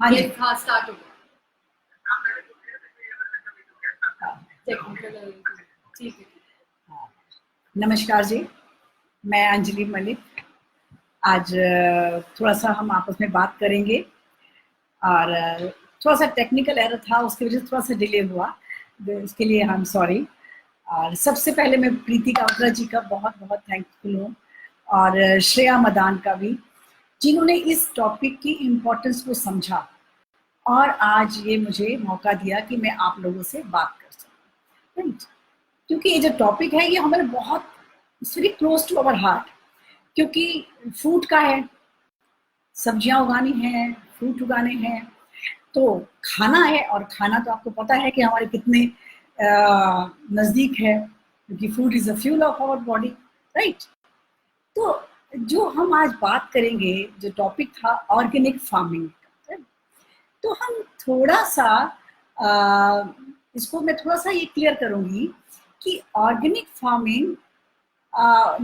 हाँ जी, हाँ स्टार्ट हो गया। टेक्निकल ठीक है। नमस्कार जी, मैं अंजलि मलिक। आज थोड़ा सा हम आपस में बात करेंगे और थोड़ा सा टेक्निकल एरर था, उसकी वजह से थोड़ा सा डिले हुआ, उसके लिए हम सॉरी। और सबसे पहले मैं प्रीति कावत्रा जी का बहुत बहुत थैंकफुल हूँ और श्रेया मदान का भी, जिन्होंने इस टॉपिक की इम्पोर्टेंस को समझा और आज ये मुझे मौका दिया कि मैं आप लोगों से बात कर सकूँ। क्योंकि ये जो टॉपिक है ये हमारे बहुत very close to our heart, क्योंकि फूड का है, सब्जियां उगानी है, फ्रूट उगाने हैं, तो खाना है। और खाना तो आपको पता है कि हमारे कितने नज़दीक है, क्योंकि food is a fuel of our body, right. तो जो हम आज बात करेंगे, जो टॉपिक था ऑर्गेनिक फार्मिंग का, तो हम थोड़ा सा इसको मैं थोड़ा सा ये क्लियर करूंगी कि ऑर्गेनिक फार्मिंग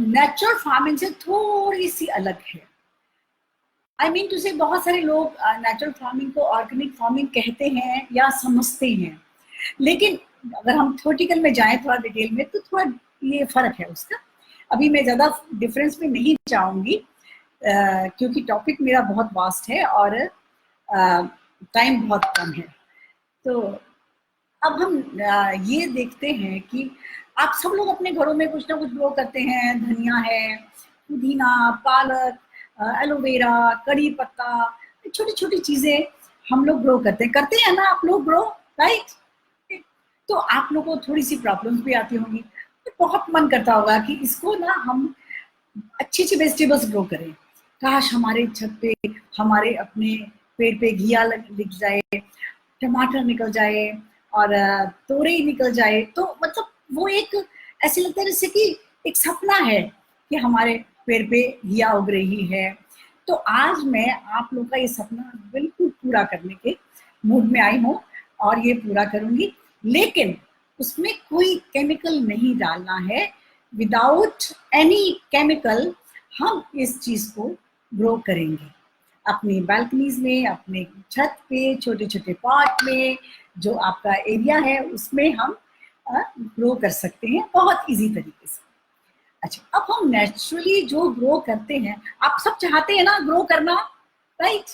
नेचुरल फार्मिंग से थोड़ी सी अलग है। आई मीन टू से बहुत सारे लोग नेचुरल फार्मिंग को ऑर्गेनिक फार्मिंग कहते हैं या समझते हैं, लेकिन अगर हम थ्योरेटिकल में जाएं थोड़ा डिटेल में तो थोड़ा ये फर्क है उसका। अभी मैं ज़्यादा डिफरेंस में नहीं जाऊंगी क्योंकि टॉपिक मेरा बहुत वास्ट है और टाइम बहुत कम है। तो अब हम ये देखते हैं कि आप सब लोग अपने घरों में कुछ ना कुछ ग्रो करते हैं। धनिया है, पुदीना, पालक, एलोवेरा, कड़ी पत्ता, छोटी छोटी चीजें हम लोग ग्रो करते हैं ना आप लोग ग्रो, राइट। तो आप लोगों को थोड़ी सी प्रॉब्लम्स भी आती होंगी, तो बहुत मन करता होगा कि इसको ना हम अच्छी अच्छी वेजिटेबल्स ग्रो करें। काश हमारे छत पे, हमारे अपने पेड़ पे घिया लग जाए, टमाटर निकल जाए और तोरई निकल जाए, तो मतलब वो एक ऐसे लगता है जैसे कि एक सपना है कि हमारे पेड़ पे घिया उग रही है। तो आज मैं आप लोग का ये सपना बिल्कुल पूरा करने के मूड में आई हूँ और ये पूरा करूंगी, लेकिन उसमें कोई केमिकल नहीं डालना है। विदाउट एनी केमिकल हम इस चीज को ग्रो करेंगे अपनी बालकनीज में, अपने छत पे, छोटे छोटे पॉट में, जो आपका एरिया है उसमें हम ग्रो कर सकते हैं बहुत इजी तरीके से। अच्छा, अब हम नेचुरली जो ग्रो करते हैं, आप सब चाहते हैं ना ग्रो करना, राइट,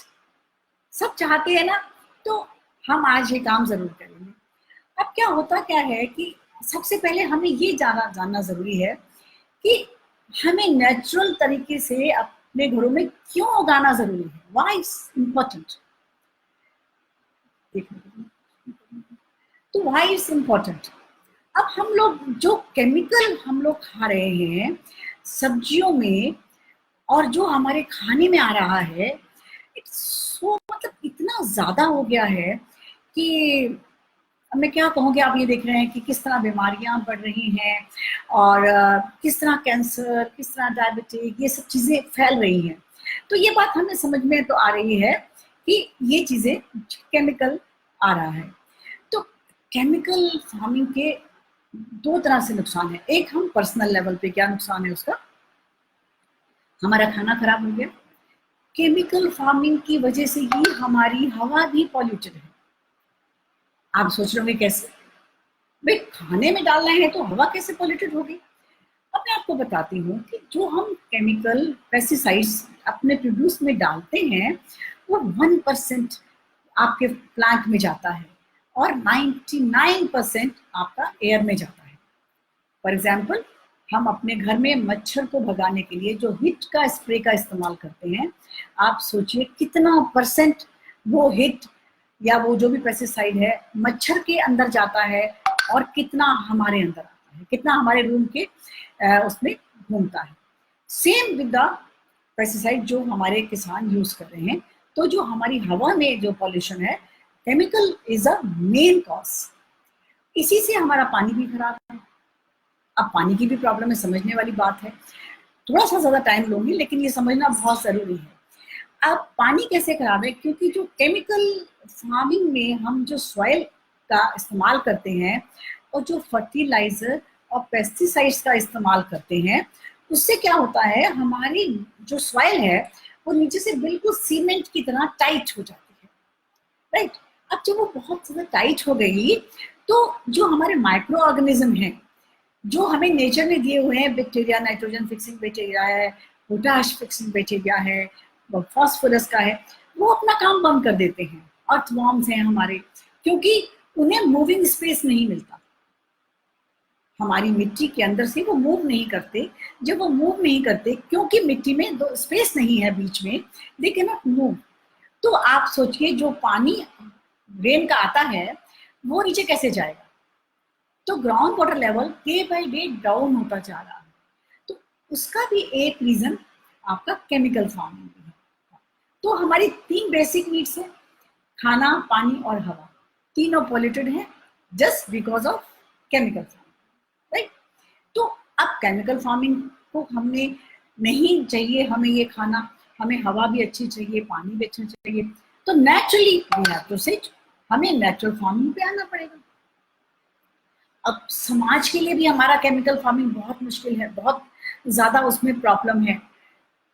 सब चाहते हैं ना, तो हम आज ये काम जरूर करेंगे। अब क्या होता क्या है कि सबसे पहले हमें ये जानना जरूरी है कि हमें नेचुरल तरीके से अपने घरों में क्यों उगाना जरूरी है, व्हाई इज इम्पोर्टेंट। तो व्हाई इज इम्पोर्टेंट। अब हम लोग जो केमिकल हम लोग खा रहे हैं सब्जियों में और जो हमारे खाने में आ रहा है, सो मतलब इतना ज्यादा हो गया है कि मैं क्या कहूँगी। आप ये देख रहे हैं कि किस तरह बीमारियां बढ़ रही हैं और किस तरह कैंसर, किस तरह डायबिटीज, ये सब चीजें फैल रही हैं। तो ये बात हमें समझ में तो आ रही है कि ये चीजें केमिकल आ रहा है। तो केमिकल फार्मिंग के दो तरह से नुकसान है। एक, हम पर्सनल लेवल पे क्या नुकसान है उसका, हमारा खाना खराब हो गया। केमिकल फार्मिंग की वजह से ही हमारी हवा भी पॉल्यूटेड है। आप सोच रहे होंगे कैसे, भाई खाने में डाल रहे हैं तो हवा कैसे पॉल्यूटेड होगी। अब मैं आपको बताती हूँ कि जो हम केमिकल पेस्टिसाइड्स अपने प्रोड्यूस में डालते हैं वो 1% आपके प्लांट में जाता है और 99% आपका एयर में जाता है। फॉर एग्जाम्पल, हम अपने घर में मच्छर को भगाने के लिए जो हिट का स्प्रे का इस्तेमाल करते हैं, आप सोचिए कितना परसेंट वो हिट या वो जो भी पेस्टिसाइड है मच्छर के अंदर जाता है और कितना हमारे अंदर आता है, कितना हमारे रूम के उसमें घूमता है। सेम विद द पेस्टिसाइड जो हमारे किसान यूज कर रहे हैं। तो जो हमारी हवा में जो पॉल्यूशन है, chemical is a main cause. इसी से हमारा पानी भी खराब है। अब पानी की भी प्रॉब्लम है, समझने वाली बात है, थोड़ा सा ज्यादा टाइम लूंगी लेकिन ये समझना बहुत जरूरी है। अब पानी कैसे खराब है, क्योंकि जो केमिकल फार्मिंग में हम जो सॉइल का इस्तेमाल करते हैं और जो फर्टिलाइजर और पेस्टिसाइड्स का इस्तेमाल करते हैं, उससे क्या होता है, हमारी जो सॉइल है वो नीचे से बिल्कुल सीमेंट की तरह टाइट हो जाती है। राइट। अब जब वो बहुत ज्यादा टाइट हो गई तो जो हमारे माइक्रो ऑर्गेनिज्म हैं, जो हमें नेचर में दिए हुए हैं, बैक्टीरिया, नाइट्रोजन फिक्सिंग बैक्टीरिया है, पोटाश फिक्सिंग बैक्टीरिया है, फॉस्फोरस का है, वो अपना काम बंद कर देते हैं। अर्थवॉर्म्स हैं हमारे, क्योंकि उन्हें मूविंग स्पेस नहीं मिलता। हमारी मिट्टी के अंदर से वो मूव नहीं करते। जब वो मूव नहीं करते, क्योंकि मिट्टी में दो स्पेस नहीं है बीच में, दे कैन नॉट मूव। तो आप सोचिए, जो पानी रेन का आता है वो नीचे कैसे जाएगा? तो ground water level day by day down होता जा रहा है। तो उसका भी एक रीजन आपका केमिकल फार्मिंग भी है। तो हमारी 3 बेसिक नीड्स है, खाना, पानी और हवा, तीनों पॉल्यूटेड है just because of chemical farming, right. तो अब केमिकल फार्मिंग को हमने नहीं चाहिए, हमें ये खाना, हमें हवा भी अच्छी चाहिए, पानी भी अच्छा चाहिए, तो naturally we have to switch, हमें नेचुरल फार्मिंग पे आना पड़ेगा। अब समाज के लिए भी हमारा केमिकल फार्मिंग बहुत मुश्किल है, बहुत ज्यादा उसमें प्रॉब्लम है।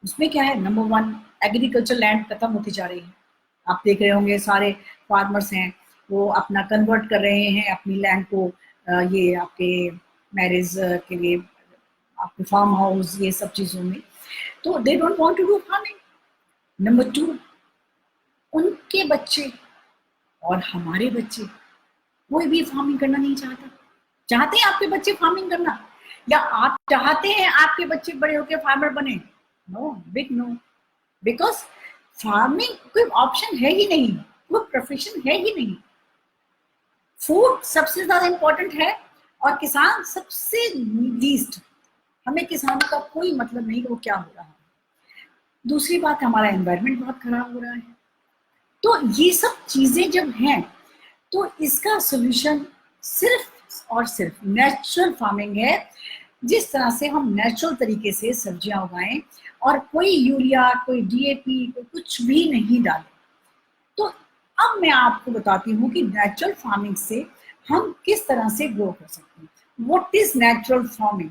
उसमें क्या है, नंबर 1, एग्रीकल्चर लैंड खत्म होती जा रही है। आप देख रहे होंगे सारे फार्मर्स हैं वो अपना कन्वर्ट कर रहे हैं अपनी लैंड को, ये आपके मैरिज के लिए, आपके फार्म हाउस, ये सब चीजों में। तो they don't want to do farming. Number 2, उनके बच्चे और हमारे बच्चे, कोई भी फार्मिंग करना नहीं चाहता। चाहते हैं आपके बच्चे फार्मिंग करना, या आप चाहते हैं आपके बच्चे बड़े होकर फार्मर बने? No, big no. Because farming कोई ऑप्शन है ही नहीं, वो प्रोफेशन है ही नहीं। फूड सबसे ज्यादा इंपॉर्टेंट है और किसान सबसे लीस्ट। हमें किसानों का कोई मतलब नहीं कि वो क्या हो रहा है। दूसरी बात, हमारा एनवायरनमेंट बहुत खराब हो रहा है। तो ये सब चीजें जब हैं तो इसका सोल्यूशन सिर्फ और सिर्फ नेचुरल फार्मिंग है। जिस तरह से हम नेचुरल तरीके से सब्जियां उगाएं और कोई यूरिया, कोई डीएपी, कोई कुछ भी नहीं डालें। तो अब मैं आपको बताती हूँ कि नेचुरल फार्मिंग से हम किस तरह से ग्रो कर सकते हैं। What is natural farming?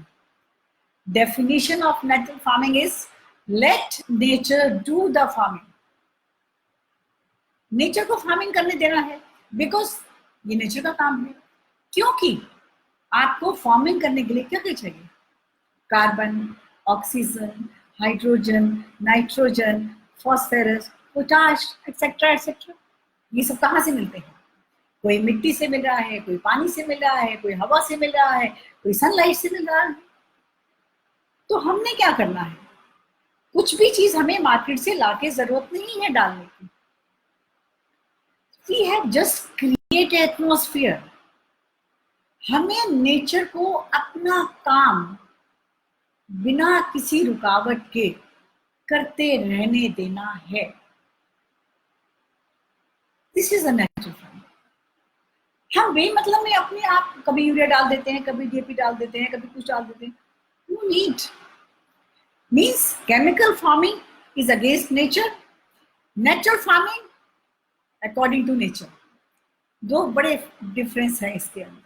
Definition of natural farming is let nature do the farming. Nature को फार्मिंग करने देना है, बिकॉज ये नेचर का काम है। क्योंकि आपको फार्मिंग करने के लिए क्या क्या चाहिए? Carbon, oxygen, hydrogen, nitrogen, phosphorus, potash, etcetera etcetera. ये सब कहाँ से मिलते हैं? कोई मिट्टी से मिल रहा है, कोई पानी से मिल रहा है, कोई हवा से मिल रहा है, कोई सनलाइट से मिल रहा है। तो हमने क्या करना है? कुछ भी चीज हमें मार्केट से लाके जरूरत नहीं है डालने की। We have just create atmosphere। हमें नेचर को अपना काम बिना किसी रुकावट के करते रहने देना है। This is a natural farming. हम बेमतलब में अपने आप कभी यूरिया डाल देते हैं, कभी डीएपी डाल देते हैं, कभी कुछ डाल देते हैं। No need. Means chemical farming is against nature, natural farming according to nature. दो बड़े डिफरेंस है इसके अंदर।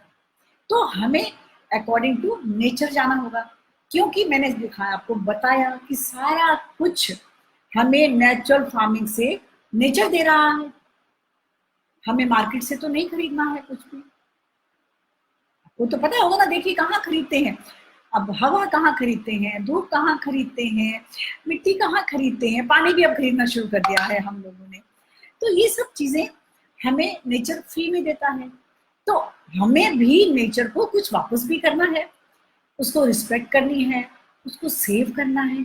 तो हमें अकॉर्डिंग टू नेचर जाना होगा, क्योंकि मैंने दिखाया, आपको बताया कि सारा कुछ हमें नेचुरल फार्मिंग से नेचर दे रहा है। हमें मार्केट से तो नहीं खरीदना है कुछ भी। वो तो पता होगा ना, देखिए कहाँ खरीदते हैं। अब हवा कहाँ खरीदते हैं, धूप कहाँ खरीदते हैं, मिट्टी कहाँ खरीदते हैं, पानी भी अब खरीदना शुरू कर दिया है हम लोगों ने। तो ये सब चीजें हमें नेचर फ्री में देता है। तो हमें भी नेचर को कुछ वापस भी करना है, उसको रिस्पेक्ट करनी है, उसको सेव करना है।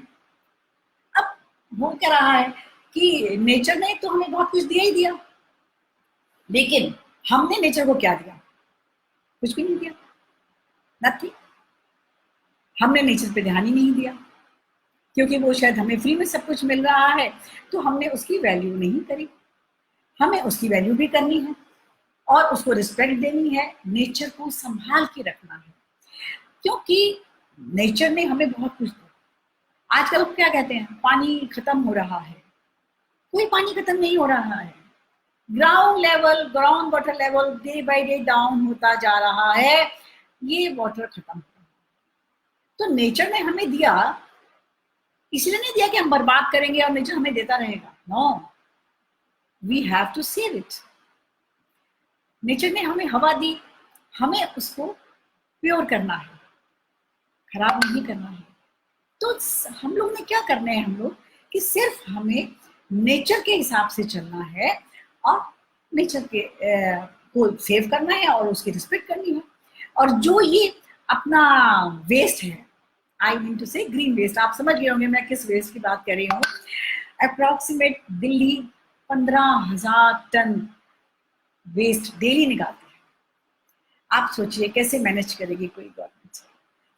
अब हो क्या रहा है कि नेचर ने तो हमें बहुत कुछ दिया ही दिया, लेकिन हमने नेचर को क्या दिया? कुछ भी नहीं दिया, नथिंग। हमने नेचर पे ध्यान ही नहीं दिया, क्योंकि वो शायद हमें फ्री में सब कुछ मिल रहा है, तो हमने उसकी वैल्यू नहीं करी। हमें उसकी वैल्यू भी करनी है और उसको रिस्पेक्ट देनी है, नेचर को संभाल के रखना है, क्योंकि नेचर ने हमें बहुत कुछ दिया। आजकल क्या कहते हैं, पानी खत्म हो रहा है। कोई पानी खत्म नहीं हो रहा है। Ground water level day by day down होता जा रहा है। ये वाटर खत्म हो। तो नेचर ने हमें दिया, इसलिए नहीं दिया कि हम बर्बाद करेंगे और नेचर हमें देता रहेगा। No, we have to save it. Nature ने हमें हवा दी, हमें उसको प्योर करना है, खराब नहीं करना है। तो हम लोग ने क्या करना है, हम लोग कि सिर्फ हमें नेचर के हिसाब से चलना है और नेचर के को सेव करना है और उसकी रिस्पेक्ट करनी है। और जो ये अपना वेस्ट है, आई मीन टू से ग्रीन वेस्ट, आप समझ गए होंगे मैं किस वेस्ट की बात कर रही हूँ। Approximate Delhi 15,000 ton waste daily निकालती है। आप सोचिए कैसे मैनेज करेगी कोई गवर्नमेंट।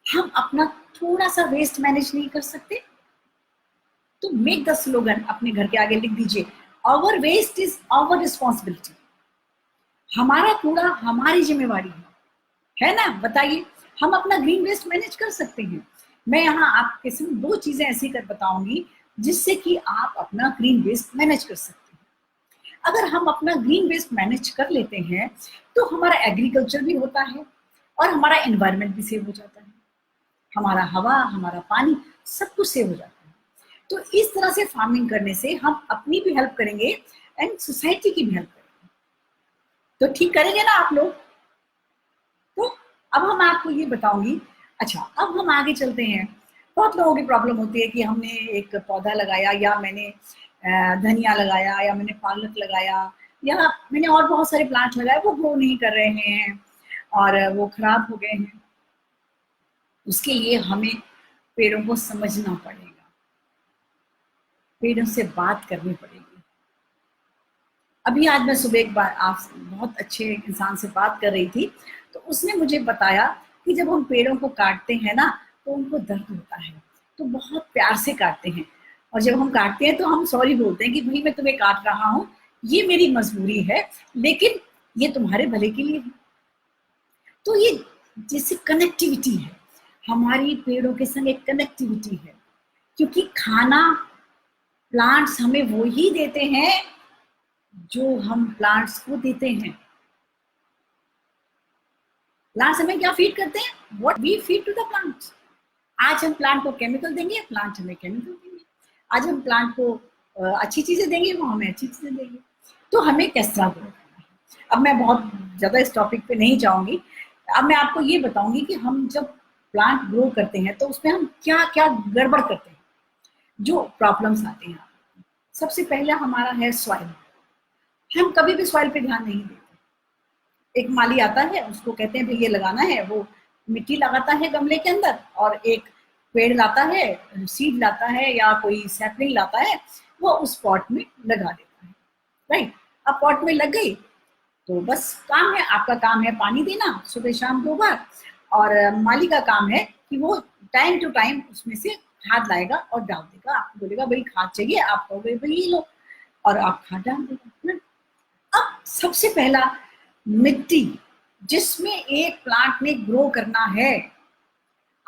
हम अपना थोड़ा सा वेस्ट मैनेज नहीं कर सकते? तो मेक द स्लोगन अपने घर के आगे लिख दीजिए, our waste is our responsibility. हमारा कूड़ा हमारी जिम्मेवारी है ना? बताइए, हम अपना ग्रीन वेस्ट मैनेज कर सकते हैं। मैं यहाँ आपके साथ 2 चीजें ऐसी कर बताऊंगी जिससे कि आप अपना ग्रीन वेस्ट मैनेज कर सकते हैं। अगर हम अपना ग्रीन वेस्ट मैनेज कर लेते हैं तो हमारा एग्रीकल्चर भी होता है और हमारा एनवायरनमेंट भी सेव हो जाता है, हमारा हवा, हमारा पानी, सब कुछ सेव हो जाता है। तो इस तरह से फार्मिंग करने से हम अपनी भी हेल्प करेंगे एंड सोसाइटी की भी हेल्प करेंगे। तो ठीक करेंगे ना आप लोग? तो अब हम आपको ये बताऊंगी। अच्छा, अब हम आगे चलते हैं। बहुत लोगों की प्रॉब्लम होती है कि हमने एक पौधा लगाया, या मैंने धनिया लगाया, या मैंने पालक लगाया, या मैंने और बहुत सारे प्लांट लगाए, वो ग्रो नहीं कर रहे हैं और वो खराब हो गए हैं। उसके लिए हमें पेड़ों को समझना पड़ेगा, पेड़ों से बात करनी पड़ेगी। अभी आज मैं सुबह एक बार आप बहुत अच्छे इंसान से बात कर रही थी, तो उसने मुझे बताया कि जब हम पेड़ों को काटते हैं ना तो उनको दर्द होता है, तो बहुत प्यार से काटते हैं, और जब हम काटते हैं तो हम सॉरी बोलते हैं कि भाई मैं तुम्हें काट रहा हूँ, ये मेरी मजबूरी है, लेकिन ये तुम्हारे भले के लिए है। तो ये जैसे कनेक्टिविटी है, हमारी पेड़ों के संग एक कनेक्टिविटी है, क्योंकि खाना प्लांट्स हमें वो ही देते हैं जो हम प्लांट्स को देते हैं। प्लांट्स हमें क्या फीड करते हैं? What we feed to the plants. आज हम प्लांट को केमिकल देंगे, प्लांट हमें केमिकल देंगे। आज हम प्लांट को अच्छी चीजें देंगे, वो हमें अच्छी चीजें देंगे। तो हमें किस तरह ग्रो करना है? अब मैं बहुत ज्यादा इस टॉपिक पे नहीं जाऊंगी। अब मैं आपको ये बताऊंगी कि हम जब प्लांट ग्रो करते हैं तो उसमें हम क्या क्या गड़बड़ करते हैं, जो प्रॉब्लम्स आते हैं। सबसे पहला हमारा है सॉइल। हम कभी भी सॉइल पे ध्यान नहीं देते। एक माली आता है, उसको कहते हैं भाई ये लगाना है, वो मिट्टी लगाता है गमले के अंदर, और एक पेड़ लाता है, सीड लाता है या कोई सैपलिंग लाता है, वो उस पॉट में लगा देता है। राइट? अब पॉट में लग गई तो बस काम है, आपका काम है पानी देना सुबह शाम 2 बार, और माली का काम है कि वो टाइम टू टाइम उसमें से खाद लाएगा और डाल देगा। आपको बोलेगा भाई खाद चाहिए, आप कहोगे भाई ये लो, और आप खाद डाल देगा। अब सबसे पहला, मिट्टी जिसमें एक प्लांट ने ग्रो करना है,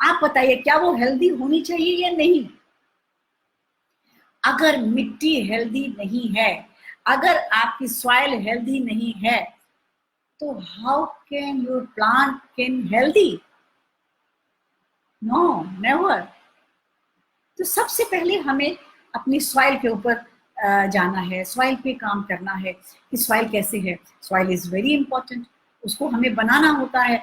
आप बताइए क्या वो हेल्दी होनी चाहिए या नहीं? अगर मिट्टी हेल्दी नहीं है, अगर आपकी सॉइल हेल्दी नहीं है, तो how can your plant can healthy? No, never. तो सबसे पहले हमें अपनी सॉइल के ऊपर जाना है, सॉइल पे काम करना है कि सॉइल कैसे है। सॉइल इज वेरी इंपॉर्टेंट, उसको हमें बनाना होता है।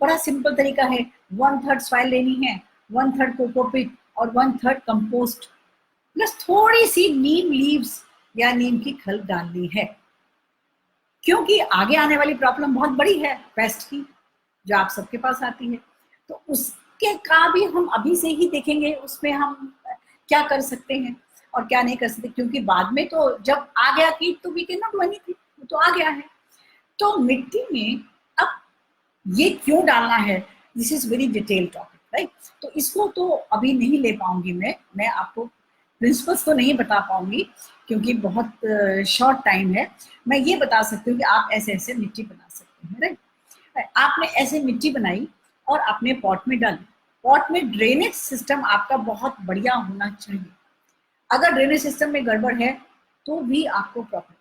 बड़ा सिंपल तरीका है, 1/3 सॉइल लेनी है, 1/3 कोकोपीट और 1/3 कंपोस्ट, प्लस थोड़ी सी नीम लीव्स या नीम की खल डालनी है, क्योंकि आगे आने वाली प्रॉब्लम बहुत बड़ी है पेस्ट की, जो आप सबके पास आती है। तो उसके का भी हम अभी से ही देखेंगे, उसमें हम क्या कर सकते हैं और क्या नहीं कर सकते, क्योंकि बाद में तो जब आ गया कीट तो we can not do anything, वो तो आ गया है। तो मिट्टी में अब ये क्यों डालना है, this is very detail topic, right? तो इसको तो अभी नहीं ले पाऊंगी मैं आपको प्रिंसिपल्स तो नहीं बता पाऊंगी क्योंकि बहुत शॉर्ट टाइम है। मैं ये बता सकती हूँ कि आप ऐसे ऐसे मिट्टी बना सकते हैं, राइट? आपने ऐसे मिट्टी बनाई और अपने पॉट में डाली। पॉट में ड्रेनेज सिस्टम आपका बहुत बढ़िया होना चाहिए। अगर ड्रेनेज सिस्टम में गड़बड़ है तो भी आपको प्रॉब्लम।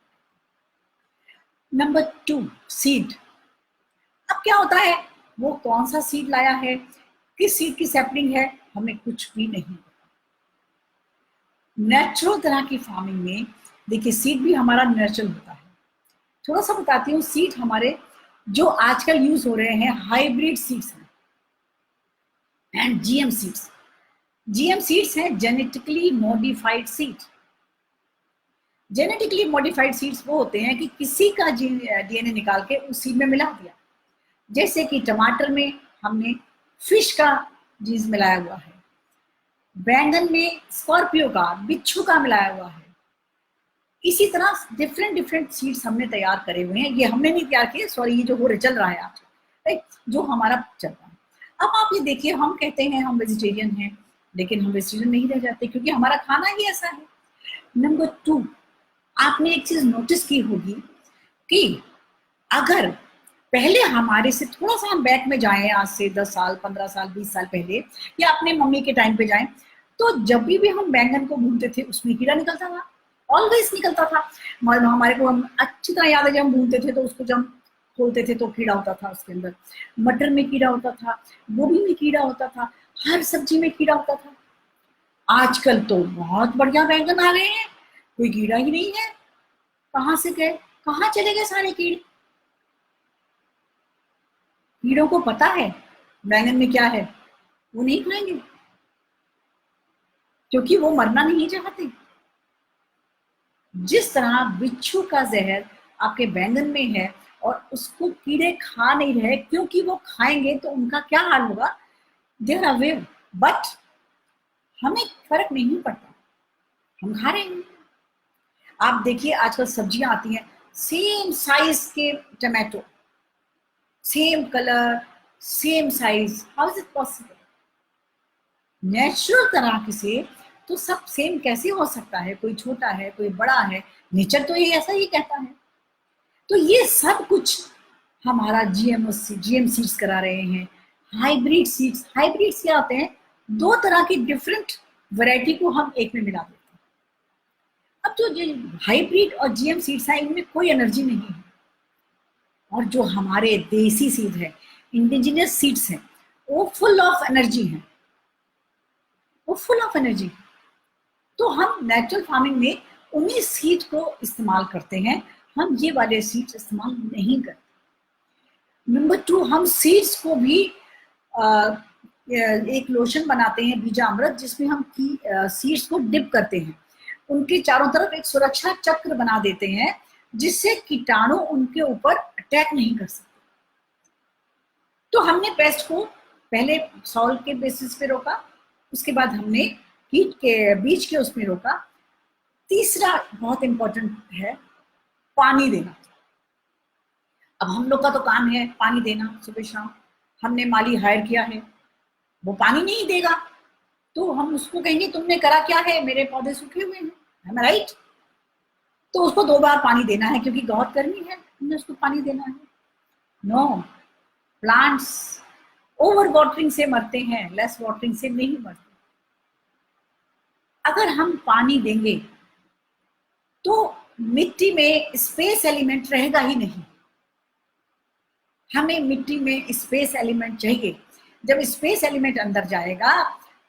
Number 2, seed. अब क्या होता है, वो कौन सा सीड लाया है, किस सीड की सैपलिंग है, हमें कुछ भी नहीं पता। नेचुरल तरह की फार्मिंग में देखिए सीड भी हमारा नेचुरल होता है। थोड़ा सा बताती हूँ, सीड हमारे जो आजकल यूज हो रहे हैं hybrid seeds and GM seeds. GM seeds हैं genetically modified seed. Genetically modified seeds वो होते हैं कि किसी का डीएनए निकाल के उस सीड में मिला दिया। जैसे कि टमाटर में हमने फिश का जीन्स मिलाया हुआ है, बैंगन में स्कॉर्पियो का, बिच्छू का मिलाया हुआ है। इसी तरह डिफरेंट डिफरेंट सीड्स हमने तैयार करे हुए हैं। ये हमने नहीं तैयार किए, सॉरी, ये जो हो चल रहा है आज, राइट, जो हमारा चल रहा है। अब आप ये देखिए, हम कहते हैं हम वेजिटेरियन हैं, लेकिन हम वेजिटेरियन नहीं रह जाते क्योंकि हमारा खाना ही ऐसा है। नंबर 2, आपने एक चीज नोटिस की होगी कि अगर पहले हमारे से थोड़ा सा हम बैक में जाएं, आज से 10 साल, 15 साल, 20 साल पहले, या अपने मम्मी के टाइम पे जाएं, तो जब भी हम बैंगन को भूनते थे उसमें कीड़ा निकलता था, ऑलवेज निकलता था। हमारे को हम अच्छी तरह याद है, जब हम भूनते थे तो उसको जब खोलते थे तो कीड़ा होता था उसके अंदर। मटर में कीड़ा होता था, गोभी में कीड़ा होता था, हर सब्जी में कीड़ा होता था। आजकल तो बहुत बढ़िया बैंगन आ गए हैं, कोई कीड़ा ही नहीं है। कहाँ से गए, कहाँ चले गए सारे कीड़े? कीड़ों को पता है बैंगन में क्या है, वो नहीं खाएंगे क्योंकि वो मरना नहीं चाहते। जिस तरह बिच्छू का जहर आपके बैंगन में है और उसको कीड़े खा नहीं रहे, क्योंकि वो खाएंगे तो उनका क्या हाल होगा, देयर अवे, बट हमें फर्क नहीं पड़ता, हम खा रहे हैं। आप देखिए आजकल सब्जियां आती हैं, सेम साइज के tomato, same colour, same size, how is it possible? Natural तरह से तो सब सेम कैसे हो सकता है? कोई छोटा है, कोई बड़ा है, नेचर तो ये ऐसा ही कहता है। तो ये सब कुछ हमारा जीएम सीड्स करा रहे हैं। हाइब्रिड सीड्स, हाइब्रिड क्या होते हैं? 2 तरह की डिफरेंट वैरायटी को हम एक में मिला देते हैं। अब जो हाइब्रिड और जीएम सीड्स हैं, इनमें कोई एनर्जी नहीं है। और जो हमारे देसी सीड है, इंडिजिनियस सीड्स हैं, वो फुल ऑफ एनर्जी है, वो फुल ऑफ एनर्जी। तो हम नेचुरल फार्मिंग में उन्हीं सीड को इस्तेमाल करते हैं, हम ये वाले सीड्स इस्तेमाल नहीं करते। नंबर 2, हम सीड्स को भी एक लोशन बनाते हैं, बीजामृत, जिसमें हम सीड्स को डिप करते हैं, उनके चारों तरफ एक सुरक्षा चक्र बना देते हैं, जिससे कीटाणु उनके ऊपर अटैक नहीं कर सकते। तो हमने पेस्ट को पहले सॉइल के बेसिस पे रोका, उसके बाद हमने कीट के बीज के उसमें रोका। तीसरा बहुत इंपॉर्टेंट है, पानी देना। अब हम लोग का तो काम है पानी देना सुबह शाम। हमने माली हायर किया है, वो पानी नहीं देगा तो हम उसको कहेंगे तुमने करा क्या है, मेरे पौधे सूखे हुए हैं, है ना, राइट? तो उसको 2 बार पानी देना है क्योंकि बहुत गर्मी है, हमने उसको पानी देना है। नो, प्लांट्स ओवर वाटरिंग से मरते हैं, लेस वाटरिंग से नहीं मरते। अगर हम पानी देंगे तो मिट्टी में स्पेस एलिमेंट रहेगा ही नहीं। हमें मिट्टी में स्पेस एलिमेंट चाहिए। जब स्पेस एलिमेंट अंदर जाएगा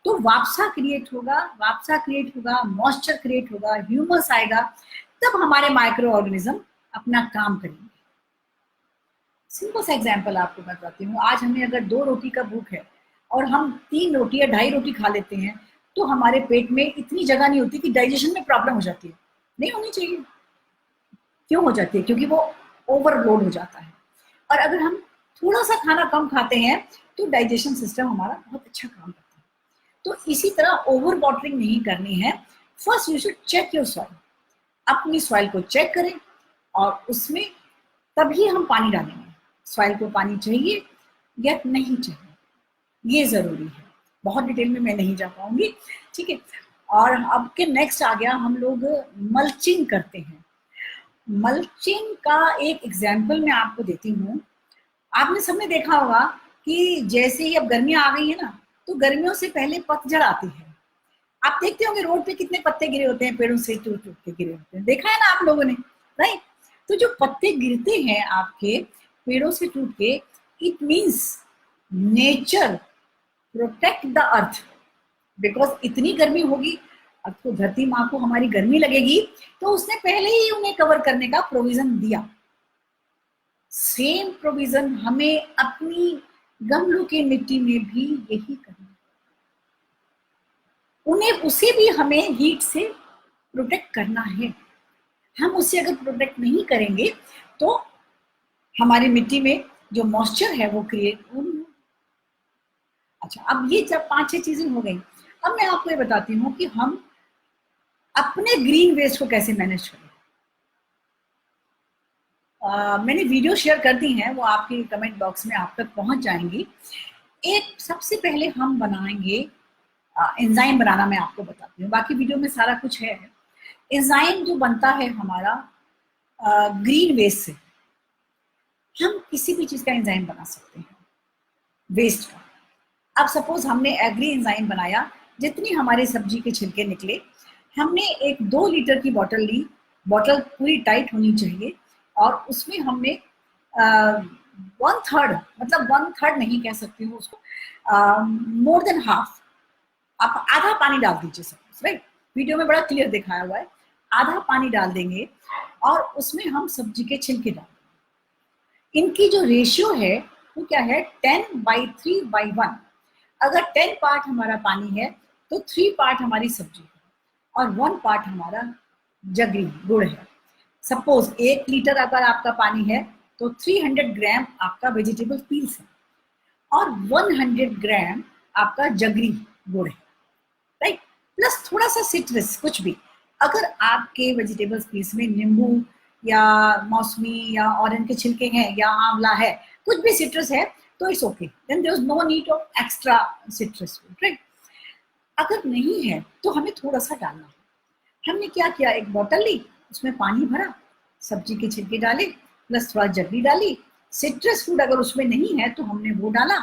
तो वापसा क्रिएट होगा, मॉइस्चर क्रिएट होगा, ह्यूमस आएगा, तब हमारे माइक्रो ऑर्गेनिज्म अपना काम करेंगे। सिंपल सा एग्जांपल आपको बताती हूँ। आज हमें अगर 2 रोटी का भूख है और हम 3 रोटी या 2.5 रोटी खा लेते हैं, तो हमारे पेट में इतनी जगह नहीं होती कि डाइजेशन में प्रॉब्लम हो जाती है। नहीं होनी चाहिए। क्यों हो जाती है? क्योंकि वो ओवरलोड हो जाता है। और अगर हम थोड़ा सा खाना कम खाते हैं तो डाइजेशन सिस्टम हमारा बहुत अच्छा काम करता है। तो इसी तरह ओवर वाटरिंग नहीं करनी है। First you should check your soil, अपनी सॉइल को चेक करें और उसमें तभी हम पानी डालेंगे। सॉइल को पानी चाहिए या नहीं चाहिए, ये जरूरी है। बहुत डिटेल में मैं नहीं जा पाऊंगी, ठीक है। और अब के नेक्स्ट आ गया, हम लोग मल्चिंग करते हैं। मल्चिंग का एक एग्जाम्पल मैं आपको देती हूँ। आपने सबने देखा होगा कि जैसे ही अब गर्मियां आ गई है ना, तो गर्मियों से पहले पतझड़ आती है। आप देखते होंगे रोड पे कितने पत्ते गिरे होते हैं, पेड़ों से टूट टूट के गिरे होते हैं, देखा है ना आप लोगों ने, राइट? तो जो पत्ते गिरते हैं आपके पेड़ों से टूट के, it means nature protect the earth. Because इतनी गर्मी होगी, अब तो धरती माँ को हमारी गर्मी लगेगी, तो उसने पहले ही उन्हें कवर करने का प्रोविजन दिया। सेम प्रोविजन हमें अपनी गमलों की मिट्टी में भी यही करना है। उन्हें उसे भी हमें हीट से प्रोटेक्ट करना है। हम उसे अगर प्रोटेक्ट नहीं करेंगे तो हमारी मिट्टी में जो मॉइस्चर है वो क्रिएट होगी। अच्छा, अब ये जब 5-6 चीजें हो गई, अब मैं आपको ये बताती हूँ कि हम अपने ग्रीन वेस्ट को कैसे मैनेज करें। मैंने वीडियो शेयर कर दी हैं, वो आपके कमेंट बॉक्स में आप तक पहुंच जाएंगी। एक सबसे पहले हम बनाएंगे एंजाइम बनाना, मैं आपको बताती हूँ, बाकी वीडियो में सारा कुछ है। एंजाइम जो बनता है हमारा ग्रीन वेस्ट से, हम किसी भी चीज का एंजाइम बना सकते हैं वेस्ट का। अब सपोज हमने एग्री एंजाइम बनाया, जितनी हमारी सब्जी के छिलके निकले, हमने एक 2 लीटर की बोतल ली, बोतल पूरी टाइट होनी चाहिए, और उसमें हमने 1/3, मतलब 1/3 नहीं कह सकती हूँ उसको, मोर देन हाफ, आप आधा पानी डाल दीजिए सपोज, राइट। वीडियो में बड़ा क्लियर दिखाया हुआ है, आधा पानी डाल देंगे और उसमें हम सब्जी के छिलके डाल देंगे। इनकी जो रेशियो है वो क्या है, 10/3/1। अगर 10 पार्ट हमारा पानी है तो 3 पार्ट हमारी सब्जी है और 1 पार्ट हमारा जगरी गुड़ है। सपोज 1 लीटर अगर आपका पानी है तो 300 ग्राम आपका वेजिटेबल पील्स है और 100 ग्राम आपका जगरी गुड़ है, राइट। प्लस थोड़ा सा सिट्रस, कुछ भी, अगर आपके वेजिटेबल्स पील्स में नींबू या मौसमी या ऑरेंज के छिलके हैं या आंवला है, कुछ भी सिट्रस है, तो it's okay, then there is no need of extra citrus, right. अगर नहीं है तो हमें थोड़ा सा डालना है। हमने क्या किया, एक बोतल ली, उसमें पानी भरा, सब्जी के छिलके डाले, प्लस थोड़ा जगरी डाली, सिट्रस फूड अगर उसमें नहीं है तो हमने वो डाला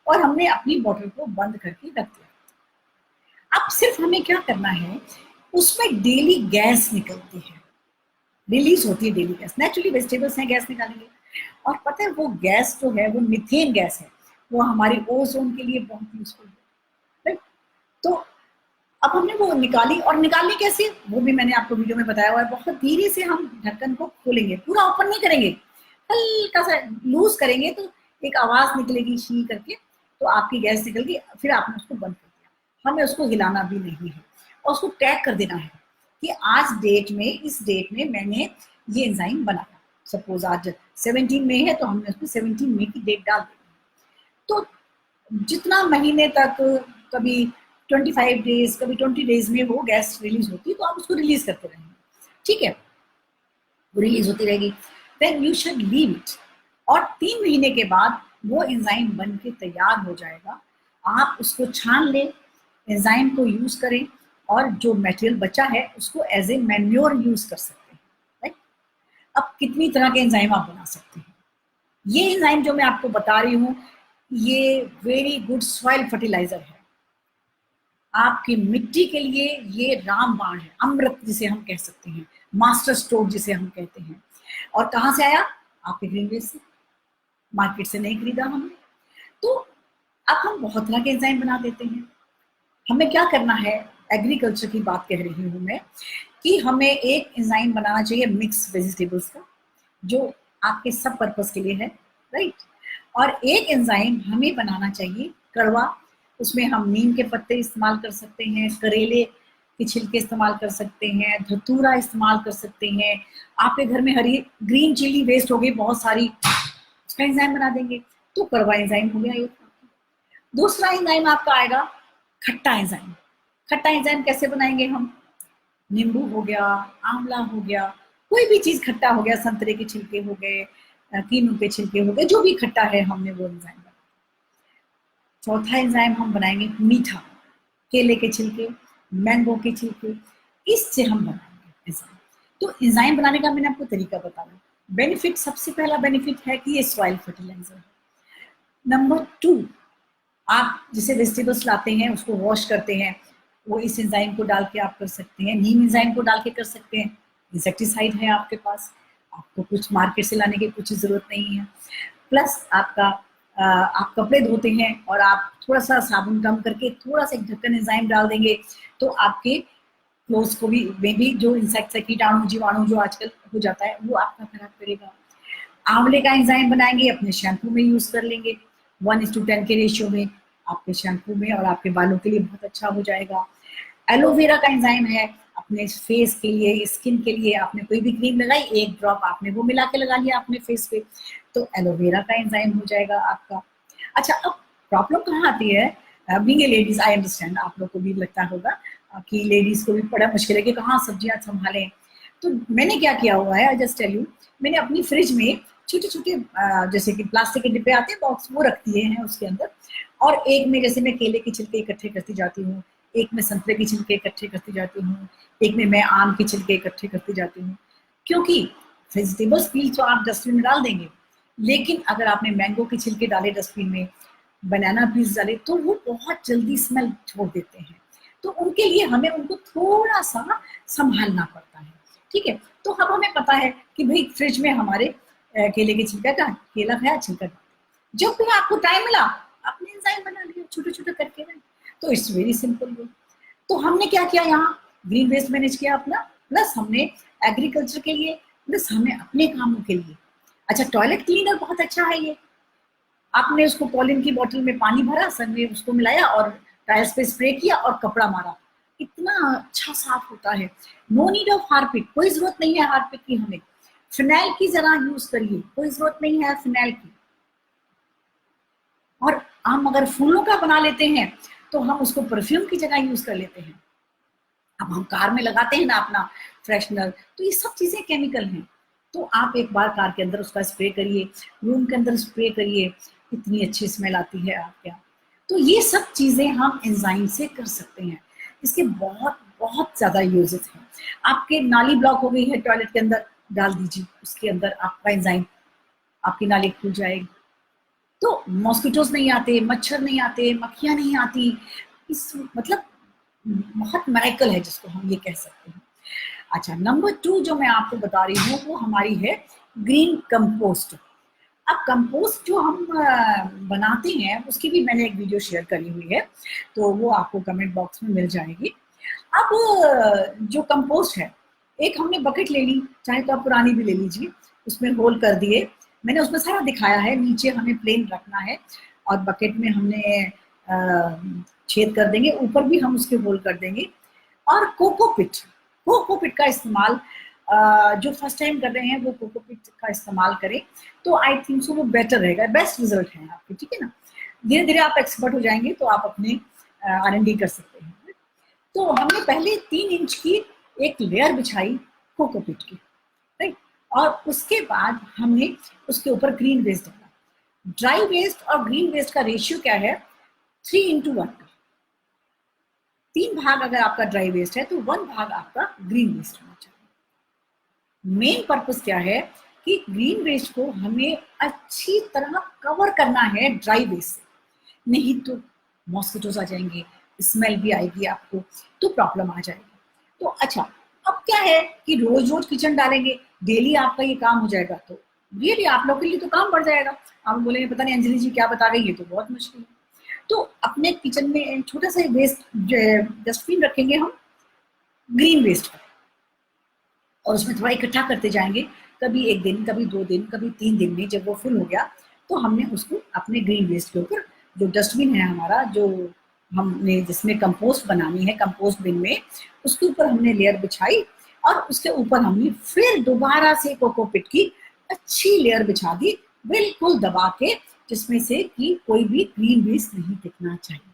और हमने अपनी बोतल को बंद करके रख दिया। अब सिर्फ हमें क्या करना है, उसमें डेली गैस निकलती है, रिलीज होती है डेली गैस, नेचुरली वेजिटेबल्स हैं, गैस निकालेंगे। और पता है वो गैस जो है वो मीथेन गैस है, वो हमारी ओजोन के लिए बहुत यूजफुल है, राइट। तो अब हमने वो निकाली, और निकालनी कैसे, वो भी मैंने आपको वीडियो में बताया हुआ है। बहुत धीरे से हम ढक्कन को खोलेंगे, पूरा ओपन नहीं करेंगे, हल्का सा लूज करेंगे तो एक आवाज निकलेगी शी करके, तो आपकी गैस निकल गई, फिर आपने उसको बंद कर दिया। हमें उसको हिलाना भी नहीं है और उसको टैग कर देना है कि आज डेट में, इस डेट में मैंने ये एंजाइम बनाया। सपोज आज 17 मई है तो हमने उसको 17 मई की डेट डाल दी। तो जितना महीने तक, कभी 25 डेज, कभी 20 डेज में वो गैस रिलीज होती है, तो आप उसको रिलीज करते रहेंगे, ठीक है, वो रिलीज होती रहेगी। Then you should leave it, और 3 महीने के बाद वो एंजाइम बन के तैयार हो जाएगा। आप उसको छान लें, एंजाइम को यूज करें, और जो मटेरियल बचा है उसको एज ए मैन्योर यूज कर सकते हैं, राइट। अब कितनी तरह के एंजाइम आप बना सकते हैं। ये एंजाइम जो मैं आपको बता रही हूँ, ये वेरी गुड सॉइल फर्टिलाइजर है आपकी मिट्टी के लिए। ये रामबाण है, अमृत जिसे हम कह सकते हैं, मास्टर स्ट्रोक जिसे हम कहते हैं। और कहाँ से आया, आपके ग्रीन वेस्ट से, मार्केट से नहीं खरीदा हमने। तो अब हम बहुत तरह के एंजाइम बना देते हैं। हमें क्या करना है, एग्रीकल्चर की बात कह रही हूँ मैं, कि हमें एक एंजाइम बनाना चाहिए मिक्स वेजिटेबल्स का, जो आपके सब पर्पस के लिए है, राइट। और एक एंजाइम हमें बनाना चाहिए कड़वा, उसमें हम नीम के पत्ते इस्तेमाल कर सकते हैं, करेले के छिलके इस्तेमाल कर सकते हैं, धतूरा इस्तेमाल कर सकते हैं। आपके घर में हरी ग्रीन चिली वेस्ट हो गई बहुत सारी, उसका एंजाइम बना देंगे, तो कड़वा एंजाइम हो गया ये। दूसरा एंजाइम आपका आएगा खट्टा एंजाइम। खट्टा एंजाइम कैसे बनाएंगे हम, नींबू हो गया, आंवला हो गया, कोई भी चीज खट्टा हो गया, संतरे के छिलके हो गए, कीनू के छिलके हो गए, जो भी खट्टा है हमने वो एंजाइम बनाया। चौथा एंजाइम हम बनाएंगे मीठा, केले के छिलके, मैंगो के छिलके, इससे हम बनाएंगे एंजाइम। तो एंजाइम बनाने का मैंने आपको तरीका बताया। बेनिफिट, सबसे पहला बेनिफिट है कि ये सॉइल फर्टिलाइजर है। नंबर 2, आप जिसे वेजिटेबल्स लाते हैं उसको वॉश करते हैं, वो इस एंजाइम को डाल के आप कर सकते हैं, नीम एंजाइम को डाल के कर सकते हैं। इंसेक्टिसाइड है आपके पास, आपको कुछ मार्केट से लाने की कुछ जरूरत नहीं है। प्लस आपका आप कपड़े धोते हैं और आप थोड़ा सा साबुन कम करके थोड़ा सा एक ढक्कन एंजाइम डाल देंगे, तो आपके क्लोथ्स को भी, में भी जो इंसेक्ट्स है, कीटाणु जीवाणु जो आजकल हो जाता है, वो आपका खराब करेगा। आंवले का एंजाइम बनाएंगे, अपने शैम्पू में यूज कर लेंगे 1:10 के रेशियो में, आपके शैम्पू में, और आपके बालों के लिए बहुत अच्छा हो जाएगा। एलोवेरा का एंजाइम है, अपने फेस के लिए, स्किन के लिए, आपने कोई भी क्रीम लगाई, एक ड्रॉप आपने वो मिला के लगा लिया अपने फेस पे, तो एलोवेरा का एंजाइम हो जाएगा आपका। अच्छा, अब प्रॉब्लम कहाँ आती है? Being a ladies, I understand, आप लोग को भी लगता होगा कि लेडीज को भी बड़ा मुश्किल है कि कहाँ सब्जियां संभालें। तो मैंने क्या किया हुआ है, आई जस्ट टेल यू, मैंने अपनी फ्रिज में छोटे छोटे जैसे कि प्लास्टिक के डिब्बे आते हैं बॉक्स, वो रख दिए हैं उसके अंदर, और एक में जैसे मैं केले के छिलके इकट्ठे करती जाती हूँ, एक में संतरे के छिलके इकट्ठे करती जाती हूँ, एक में मैं आम के छिलके इकट्ठे करती जाती हूँ। क्योंकि वेजिटेबल्स पील तो आप डस्टबिन में डाल देंगे, लेकिन अगर आपने मैंगो के छिलके डाले डस्टबिन में, बनाना पीस डाले, तो वो बहुत जल्दी स्मेल छोड़ देते हैं, तो उनके लिए हमें उनको थोड़ा सा संभालना पड़ता है। ठीक है, तो अब हमें पता है कि भाई फ्रिज में हमारे केले के छिलका का, केला खाया छिलका, जब भी आपको टाइम मिला आपने एंजाइम बना लिया छोटे छोटे करके ना, तो इट्स वेरी सिंपल वे। तो हमने क्या किया, यहाँ ग्रीन वेस्ट मैनेज किया अपना, प्लस हमने एग्रीकल्चर के लिए, प्लस हमने अपने कामों के लिए। अच्छा, टॉयलेट क्लीनर बहुत अच्छा है ये, आपने उसको पॉलिन की बोतल में पानी भरा, सब में उसको मिलाया और टाइल्स पे स्प्रे किया और कपड़ा मारा, इतना अच्छा साफ होता है। नो नीड ऑफ हार्पिक, कोई जरूरत नहीं है हार्पिक की हमें। फिनाइल की जरा यूज करिए, कोई जरूरत नहीं है फिनाइल की। और हम अगर फूलों का बना लेते हैं तो हम उसको परफ्यूम की जगह यूज कर लेते हैं। अब हम कार में लगाते हैं ना अपना फ्रेशनर, तो ये सब चीजें केमिकल हैं। तो आप एक बार कार के अंदर उसका स्प्रे करिए, रूम के अंदर स्प्रे करिए, इतनी अच्छी स्मेल आती है आपके यहाँ। तो ये सब चीजें हम एंजाइम से कर सकते हैं, इसके बहुत बहुत ज्यादा यूजेस हैं। आपके नाली ब्लॉक हो गई है टॉयलेट के अंदर, डाल दीजिए उसके अंदर आपका एंजाइम, आपकी नाली खुल जाएगी, तो मॉस्किटोज नहीं आते, मच्छर नहीं आते, मक्खियां नहीं आती। इस मतलब बहुत मेरेकल है जिसको हम ये कह सकते हैं। अच्छा, नंबर 2 जो मैं आपको बता रही हूँ वो हमारी है ग्रीन कंपोस्ट। अब कंपोस्ट जो हम बनाते हैं उसकी भी मैंने एक वीडियो शेयर करी हुई है, तो वो आपको कमेंट बॉक्स में मिल जाएगी। अब जो कंपोस्ट है, एक हमने बकेट ले ली, चाहे तो आप पुरानी भी ले लीजिए, उसमें होल कर दिए, मैंने उसमें सारा दिखाया है, नीचे हमें प्लेन रखना है और बकेट में हमने छेद कर देंगे, ऊपर भी हम उसके होल कर देंगे। और कोकोपिट का इस्तेमाल जो फर्स्ट टाइम कर रहे हैं वो कोकोपिट का इस्तेमाल करें, तो आई थिंक सो वो बेटर रहेगा, बेस्ट रिजल्ट है आपके। ठीक है ना, धीरे धीरे आप एक्सपर्ट हो जाएंगे तो आप अपने R&D कर सकते हैं। तो हमने पहले 3 इंच की एक लेयर बिछाई कोकोपिट की, राइट, और उसके बाद हमने उसके ऊपर ग्रीन वेस्ट डाला। ड्राई वेस्ट और ग्रीन वेस्ट का रेशियो क्या है, 3:1 का। 3 भाग अगर आपका ड्राई वेस्ट है तो 1 भाग आपका ग्रीन वेस्ट होना चाहिए। मेन पर्पस क्या है कि ग्रीन वेस्ट को हमें अच्छी तरह कवर करना है ड्राई वेस्ट से, नहीं तो मॉस्किटोज आ जाएंगे, स्मेल भी आएगी आपको, तो प्रॉब्लम आ जाएगी। तो अच्छा, अब क्या है कि रोज रोज किचन डालेंगे, डेली आपका ये काम हो जाएगा, तो रियली आप लोग के लिए तो काम बढ़ जाएगा। आप बोलेंगे पता नहीं अंजलि जी क्या बता रही है, ये तो बहुत मुश्किल है। तो अपने किचन में छोटा सा वेस्ट डस्टबिन रखेंगे हम ग्रीन वेस्ट का, और उसमें थोड़ा इकट्ठा करते जाएंगे, कभी 1 दिन, कभी 2 दिन, कभी 3 दिन में जब वो फुल हो गया तो हमने उसको अपने ग्रीन वेस्ट के ऊपर, जो डस्टबिन है हमारा, जो हमने जिसमें कंपोस्ट बनानी है कंपोस्ट बिन में, उसके ऊपर हमने लेयर बिछाई और उसके ऊपर हमने फिर दोबारा से कोकोपिट की अच्छी लेयर बिछा दी, बिल्कुल दबा के, जिसमें से कि कोई भी ग्रीन वेस्ट नहीं दिखना चाहिए।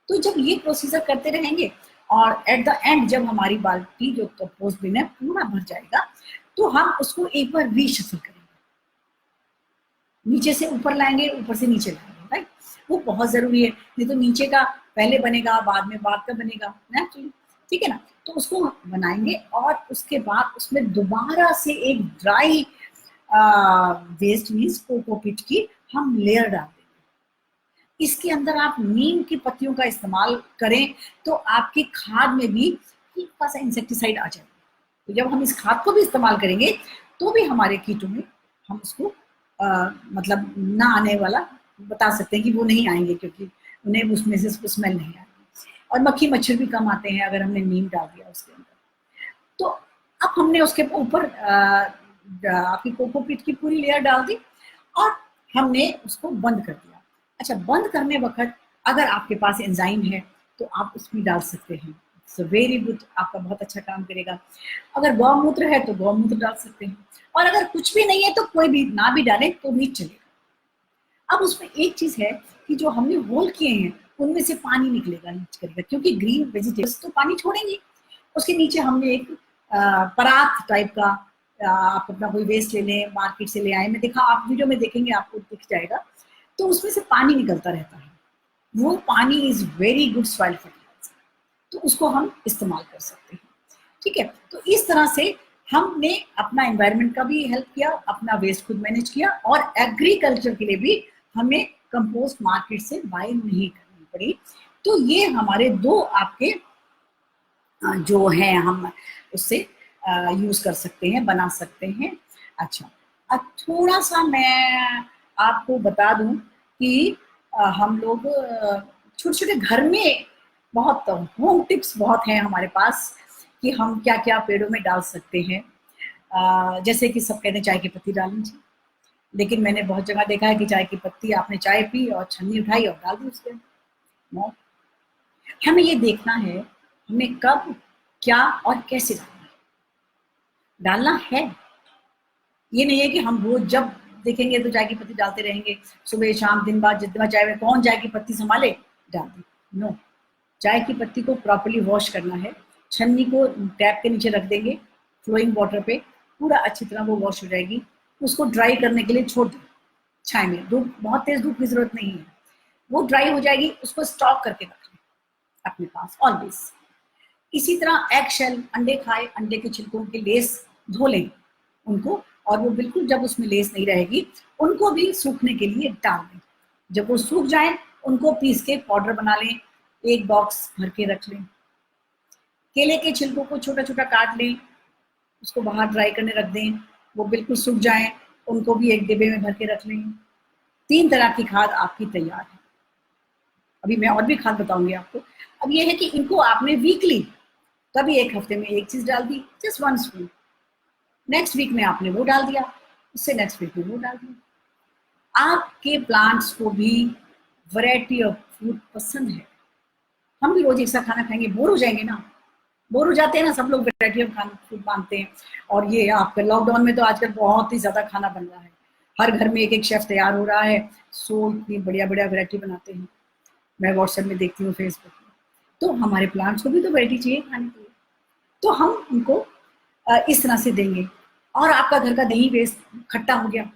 तो जब ये प्रोसीजर करते रहेंगे और एट द एंड जब हमारी बाल्टी जो कंपोस्ट बिन है पूरा भर जाएगा, तो हम उसको एक बार रीशफल करेंगे, नीचे से ऊपर लाएंगे, ऊपर से नीचे लाएंगे, राइट। वो बहुत जरूरी है, नहीं तो नीचे का पहले बनेगा, बाद में बाद का बनेगा नेचुरली, ठीक है ना। तो उसको बनाएंगे और उसके बाद उसमें दोबारा से एक ड्राई वेस्ट मीन्स कोकोपिट की हम लेयर डाल देंगे। इसके अंदर आप नीम की पत्तियों का इस्तेमाल करें तो आपकी खाद में भी हल्का सा इंसेक्टिसाइड आ जाएगा। तो जब हम इस खाद को भी इस्तेमाल करेंगे तो भी हमारे कीटों में हम उसको मतलब ना आने वाला बता सकते हैं कि वो नहीं आएंगे, क्योंकि उन्हें उसमें से स्मेल नहीं आएगी, और मक्खी मच्छर भी कम आते हैं अगर हमने नीम डाल दिया उसके अंदर। तो अब हमने उसके ऊपर आपकी कोकोपीट की पूरी लेयर डाल दी और हमने उसको बंद कर दिया। अच्छा, बंद करने वक्त अगर आपके पास एंजाइम है तो आप उसमें डाल सकते हैं, सो वेरी गुड, आपका बहुत अच्छा काम करेगा। अगर गौमूत्र है तो गौमूत्र डाल सकते हैं, और अगर कुछ भी नहीं है तो कोई भी ना भी डालें तो भी चलेगा। अब उसमें एक चीज है कि जो हमने होल किए हैं उनमें से पानी निकलेगा, लीच करेगा, क्योंकि ग्रीन वेजिटेबल्स तो पानी छोड़ेंगे। उसके नीचे हमने एक परात टाइप का, आप अपना कोई वेस्ट ले लें, मार्केट से ले आए, मैं देखा, आप वीडियो में देखेंगे आपको दिख जाएगा, तो उसमें से पानी निकलता रहता है। वो पानी is very good soil fertiliser, तो उसको हम इस्तेमाल कर सकते हैं। ठीक है, तो इस तरह से हमने अपना एनवायरनमेंट का भी हेल्प किया, अपना वेस्ट खुद मैनेज किया, और एग्रीकल्चर के लिए भी हमें कंपोस्ट मार्केट से बाय नहीं करनी पड़ी। तो ये हमारे दो आपके जो है हम उससे यूज कर सकते हैं, बना सकते हैं। अच्छा, अब थोड़ा सा मैं आपको बता दूं कि हम लोग छोटे छोटे घर में बहुत होम टिप्स बहुत हैं हमारे पास कि हम क्या क्या पेड़ों में डाल सकते हैं। जैसे कि सब कहते हैं चाय की पत्ती डालनी चाहिए, लेकिन मैंने बहुत जगह देखा है कि चाय की पत्ती, आपने चाय पी और छन्नी उठाई और डाल दी उसके। नो, हमें ये देखना है हमें कब, क्या और कैसे डालना है। ये नहीं है कि हम रोज जब देखेंगे तो चाय की पत्ती डालते रहेंगे, सुबह शाम दिन बाद जितना चाय में कौन चाय की पत्ती संभाले, डाल दी। नो, चाय की पत्ती को प्रॉपर्ली वॉश करना है, छन्नी को टैप के नीचे रख देंगे फ्लोइंग वाटर पे, पूरा अच्छी तरह वो वॉश हो जाएगी। उसको ड्राई करने के लिए छोड़ दें छाए में, धूप, बहुत तेज धूप की जरूरत नहीं है, वो ड्राई हो जाएगी। उसको स्टॉक करके रख लें अपने पास ऑलवेज। इसी तरह एग शेल, अंडे खाए, अंडे के छिलकों के लेस धो लें उनको, और वो बिल्कुल जब उसमें लेस नहीं रहेगी उनको भी सूखने के लिए डाल दें। जब वो सूख जाए उनको पीस के पाउडर बना लें, एक बॉक्स भर के रख लें। केले के छिलकों को छोटा छोटा काट लें, उसको बाहर ड्राई करने रख दें, वो बिल्कुल सूख जाए, उनको भी एक डिब्बे में भर के रख लें। 3 तरह की खाद आपकी तैयार है। अभी मैं और भी खाद बताऊंगी आपको। अब ये है कि इनको आपने वीकली, कभी एक हफ्ते में एक चीज डाल दी, जस्ट 1 स्पून, नेक्स्ट वीक में आपने वो डाल दिया, उससे नेक्स्ट वीक में वो डाल दिया। आपके प्लांट्स को भी वैरायटी ऑफ फूड पसंद है। हम भी रोज एक सा खाना खाएंगे, बोर हो जाएंगे ना, बोर हो जाते हैं ना, सब लोग वैरायटी ऑफ खाना फूड मांगते हैं। और ये आपके लॉकडाउन में तो आजकल बहुत ही ज्यादा खाना बन रहा है, हर घर में एक एक शेफ तैयार हो रहा है, सो इतनी बढ़िया बढ़िया वैरायटी बनाते हैं, मैं व्हाट्सएप में देखती हूँ, फेसबुक में। तो हमारे प्लांट्स को भी तो वैरायटी चाहिए खाने के लिए, तो हम उनको इस तरह से देंगे। और आपका घर का दही वेस्ट खट्टा हो गया,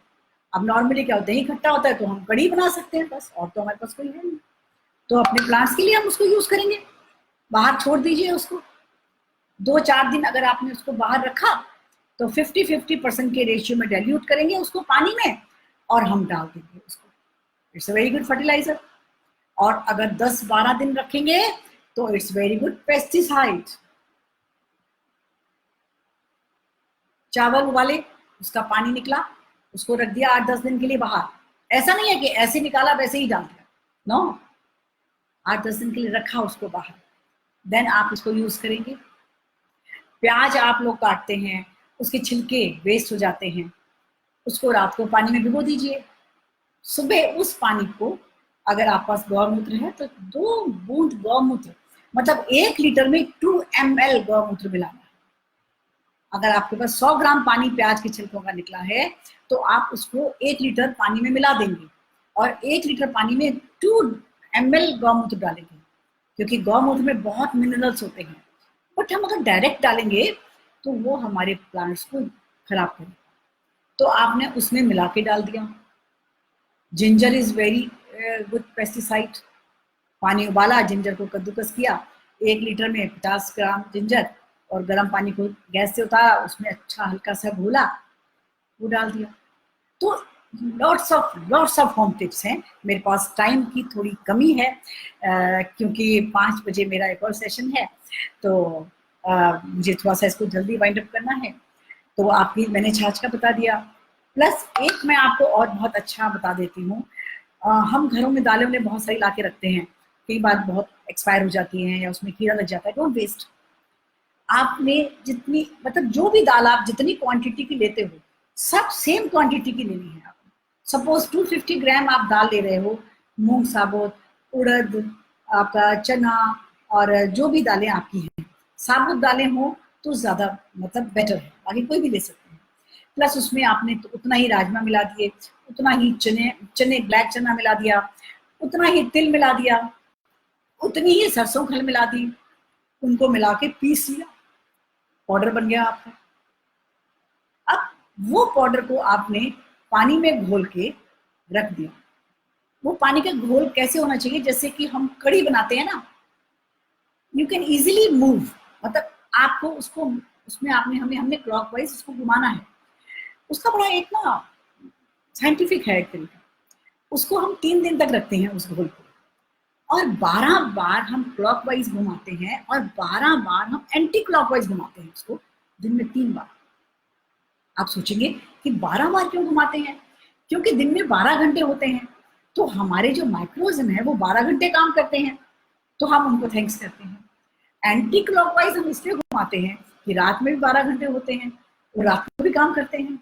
अब नॉर्मली क्या होता है, दही खट्टा होता है तो हम कढ़ी बना सकते हैं बस, और तो हमारे पास कोई है नहीं, तो अपने प्लांट्स के लिए हम उसको यूज करेंगे। बाहर छोड़ दीजिए उसको, 2-4 दिन अगर आपने उसको बाहर रखा तो 50-50% के रेशियो में डाइल्यूट करेंगे उसको पानी में, और हम डाल देंगे उसको। It's a very good fertiliser. और अगर 10-12 दिन रखेंगे तो इट्स वेरी गुड पेस्टिसाइड। चावल उबाले, उसका पानी निकला, उसको रख दिया 8-10 दिन के लिए बाहर। ऐसा नहीं है कि ऐसे निकाला वैसे ही डाल दिया, नो, 8-10 दिन के लिए रखा उसको बाहर, देन आप उसको यूज करेंगे। प्याज आप लोग काटते हैं, उसके छिलके वेस्ट हो जाते हैं, उसको रात को पानी में भिगो दीजिए, सुबह उस पानी को, अगर आप पास गौमूत्र है तो 2 बूंद गौमूत्र, मतलब 1 लीटर में 2 ml गौमूत्र मिलाना है। अगर आपके पास 100 ग्राम पानी प्याज के छिलकों का निकला है तो आप उसको 1 लीटर पानी में मिला देंगे, और 1 लीटर पानी में 2 ml गौमूत्र डालेंगे, क्योंकि गौमूत्र में बहुत मिनरल्स होते हैं। बट हम अगर डायरेक्ट डालेंगे तो वो हमारे प्लांट्स को खराब करेगा, तो आपने उसमें मिला के डाल दिया। Ginger is very good pesticide. पानी उबाला, जिंजर को कद्दूकस किया, 1 लीटर में 50 ग्राम जिंजर, और गर्म पानी को गैस से उतारा, उसमें अच्छा हल्का सा घोला, वो डाल दिया। तो लॉट्स ऑफ होम टिप्स हैं। मेरे पास टाइम की थोड़ी कमी है, क्योंकि 5 बजे मेरा एक और सेशन है, तो मुझे थोड़ा सा इसको जल्दी वाइंड अप करना है। तो आपकी मैंने छाछ का बता दिया, प्लस एक मैं आपको और बहुत अच्छा बता देती हूँ। हम घरों में दालें उन्हें बहुत सारी ला के रखते हैं, कई बार बहुत एक्सपायर हो जाती हैं या उसमें कीड़ा लग जाता है, डोंट वेस्ट। आपने जितनी, मतलब जो भी दाल आप जितनी क्वांटिटी की लेते हो सब सेम क्वांटिटी की लेनी है आपको। सपोज 250 ग्राम आप दाल ले रहे हो, मूंग साबुत, उड़द, आपका चना और जो भी दालें आपकी हैं, साबुत दालें हो तो ज़्यादा मतलब बेटर है, बाकी कोई भी ले सकते हैं। प्लस उसमें आपने तो उतना ही राजमा मिला दिए, उतना ही चने ब्लैक चना मिला दिया, उतना ही तिल मिला दिया, उतनी ही सरसों खल मिला दी, उनको मिला के पीस लिया, पाउडर बन गया आपका। अब वो पाउडर को आपने पानी में घोल के रख दिया। वो पानी का घोल कैसे होना चाहिए, जैसे कि हम कढ़ी बनाते हैं ना, यू कैन इजीली मूव, मतलब आपको उसको उसमें आपने हमने क्लॉकवाइज उसको घुमाना है। उसका बड़ा एक ना साइंटिफिक है एक तरीका। उसको हम 3 दिन तक रखते हैं उस घोल को, और 12 बार हम क्लॉकवाइज घुमाते हैं और 12 बार हम एंटी क्लॉकवाइज घुमाते हैं उसको, दिन में 3 बार। आप सोचेंगे कि 12 बार क्यों घुमाते हैं? क्योंकि दिन में 12 घंटे होते हैं, तो हमारे जो माइक्रोजन है वो 12 घंटे काम करते हैं, तो हम उनको थैंक्स करते हैं। एंटी क्लॉकवाइज हम इसलिए घुमाते हैं कि रात में भी 12 घंटे होते हैं, और रात में भी काम करते हैं,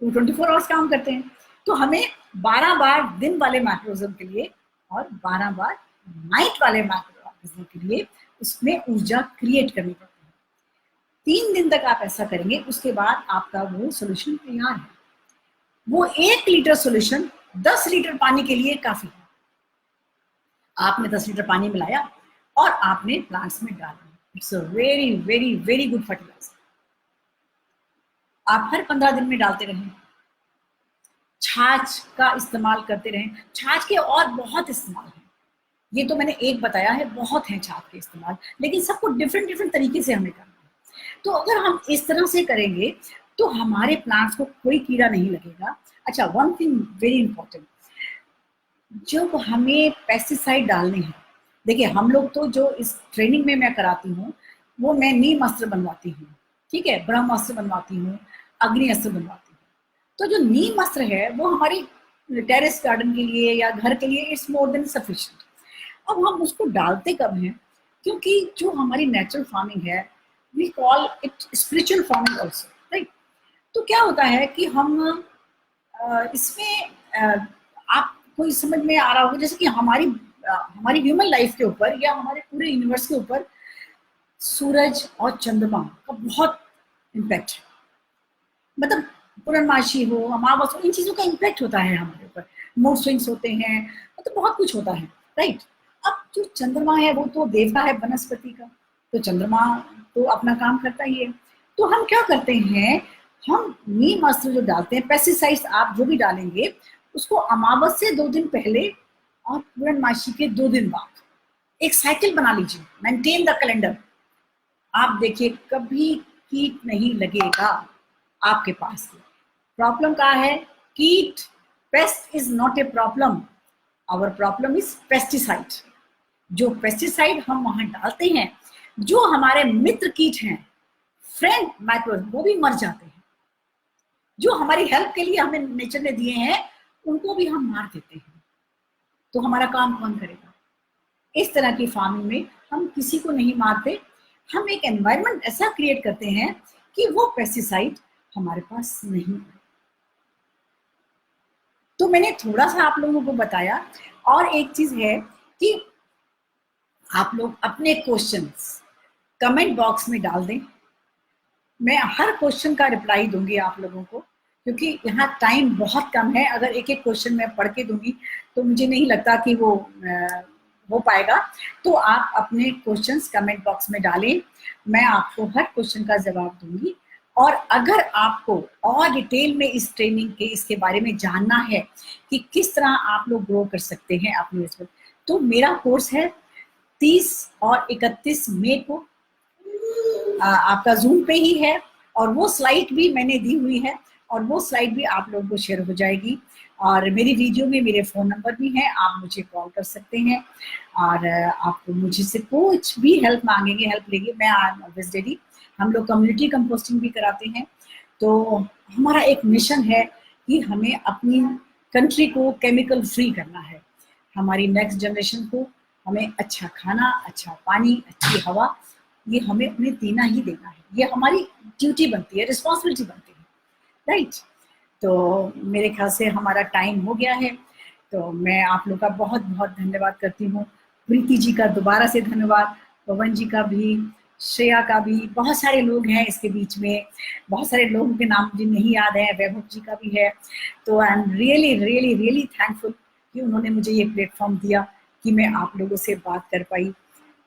तो 24 आवर्स काम करते हैं। तो हमें 12 बार दिन वाले मैक्रोजम के लिए और 12 बार नाइट वाले मैक्रोजम के लिए उसमें ऊर्जा क्रिएट करनी पड़ती है। 3 दिन तक आप ऐसा करेंगे, उसके बाद आपका वो सोल्यूशन तैयार है। वो 1 लीटर सोल्यूशन 10 लीटर पानी के लिए काफी है। आपने 10 लीटर पानी मिलाया और आपने प्लांट्स में डाला। It's a very very very good fertiliser. आप हर 15 दिन में डालते रहें। छाछ का इस्तेमाल करते रहें। छाछ के और बहुत इस्तेमाल हैं, ये तो मैंने एक बताया है, बहुत हैं छाछ के इस्तेमाल, लेकिन सबको डिफरेंट डिफरेंट तरीके से हमें करना है। तो अगर हम इस तरह से करेंगे तो हमारे प्लांट्स को कोई कीड़ा नहीं लगेगा। अच्छा, वन थिंग वेरी इंपॉर्टेंट, जब हमें पेस्टिसाइड डालने हैं, देखिए हम लोग तो जो इस ट्रेनिंग में मैं कराती हूँ वो मैं नीम अस्त्र बनवाती हूँ, ठीक है, ब्रह्मास्त्र बनवाती हूँ, अग्नि अस्त्र बनवाती हूँ। तो जो नीम अस्त्र है वो हमारी टेरेस गार्डन के लिए या घर के लिए इट्स मोर देन सफिशिएंट। अब हम उसको डालते कब हैं? क्योंकि जो हमारी नेचुरल फार्मिंग है, we call it spiritual farming also, right. तो क्या होता है कि हम इसमें आपको इस समझ में आ रहा होगा, जैसे कि हमारी ह्यूमन लाइफ के ऊपर या हमारे पूरे यूनिवर्स के ऊपर सूरज और चंद्रमा का बहुत इम्पैक्ट है। मतलब पूर्णमासी हो, अमावस हो, इन चीजों का इम्पैक्ट होता है हमारे ऊपर। मूड स्विंग्स होते हैं, मतलब बहुत कुछ होता है, राइट। अब जो चंद्रमा है वो तो देवता है वनस्पति का, तो चंद्रमा तो अपना काम करता ही है। तो हम क्या करते हैं, हम नीम अस्त्र जो डालते हैं, पेस्टिसाइड्स आप जो भी डालेंगे उसको अमावस से 2 दिन पहले और पूर्णमासी के 2 दिन बाद एक साइकिल बना लीजिए। Maintain the calendar. आप देखिए कभी कीट नहीं लगेगा आपके पास। प्रॉब्लम क्या है? कीट। Pest is not a problem, our problem is pesticide. जो पेस्टिसाइड हम वहां डालते हैं, जो हमारे मित्र कीट हैं, फ्रेंड माइक्रो, वो भी मर जाते हैं। जो हमारी हेल्प के लिए हमें नेचर ने दिए हैं उनको भी हम मार देते हैं। तो हमारा काम कौन करेगा? इस तरह की फार्मिंग में हम किसी को नहीं मारते, हम एक एनवायरनमेंट ऐसा क्रिएट करते हैं कि वो पेस्टिसाइड हमारे पास नहीं है। तो मैंने थोड़ा सा आप लोगों को बताया। और एक चीज है कि आप लोग अपने क्वेश्चंस कमेंट बॉक्स में डाल दें। मैं हर क्वेश्चन का रिप्लाई दूंगी आप लोगों को, क्योंकि यहाँ टाइम बहुत कम है। अगर एक एक क्वेश्चन मैं पढ़ के दूंगी तो मुझे नहीं लगता कि वो हो पाएगा। तो आप अपने क्वेश्चंस कमेंट बॉक्स में डालें, मैं आपको हर क्वेश्चन का जवाब दूंगी। और अगर आपको और डिटेल में इस ट्रेनिंग के इसके बारे में जानना है कि किस तरह आप लोग ग्रो कर सकते हैं अपने इसमें, तो मेरा कोर्स है 30 और 31 मई को, आपका जूम पे ही है। और वो स्लाइड भी मैंने दी हुई है, और वो स्लाइड भी आप लोगों को शेयर हो जाएगी। और मेरी वीडियो में मेरे फ़ोन नंबर भी हैं, आप मुझे कॉल कर सकते हैं। और आपको मुझसे कुछ भी हेल्प मांगेंगे, हेल्प लेंगे, मैं आई एम ऑलवेज रेडी। हम लोग कम्युनिटी कंपोस्टिंग भी कराते हैं। तो हमारा एक मिशन है कि हमें अपनी कंट्री को केमिकल फ्री करना है। हमारी नेक्स्ट जनरेशन को हमें अच्छा खाना, अच्छा पानी, अच्छी हवा, ये हमें उन्हें देना ही देना है। ये हमारी ड्यूटी बनती है, रिस्पॉन्सिबिलिटी बनती है। राइट। तो मेरे ख्याल से हमारा टाइम हो गया है, तो मैं आप लोग का बहुत बहुत धन्यवाद करती हूँ। प्रीति जी का दोबारा से धन्यवाद, पवन जी का भी, श्रेया का भी, बहुत सारे लोग हैं इसके बीच में, बहुत सारे लोगों के नाम मुझे नहीं याद है, वैभव जी का भी है। तो I am really really really thankful कि उन्होंने मुझे ये प्लेटफॉर्म दिया कि मैं आप लोगों से बात कर पाई,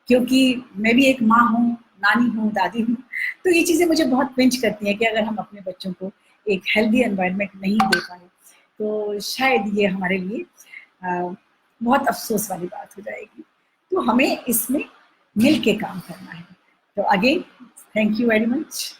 क्योंकि मैं भी एक माँ हूँ, नानी हूँ, दादी हूँ, तो ये चीज़ें मुझे बहुत पिंच करती हैं कि अगर हम अपने बच्चों को एक हेल्दी एनवायरनमेंट नहीं दे पाए तो शायद ये हमारे लिए बहुत अफसोस वाली बात हो जाएगी। तो हमें इसमें मिल के काम करना है। तो again thank you very much.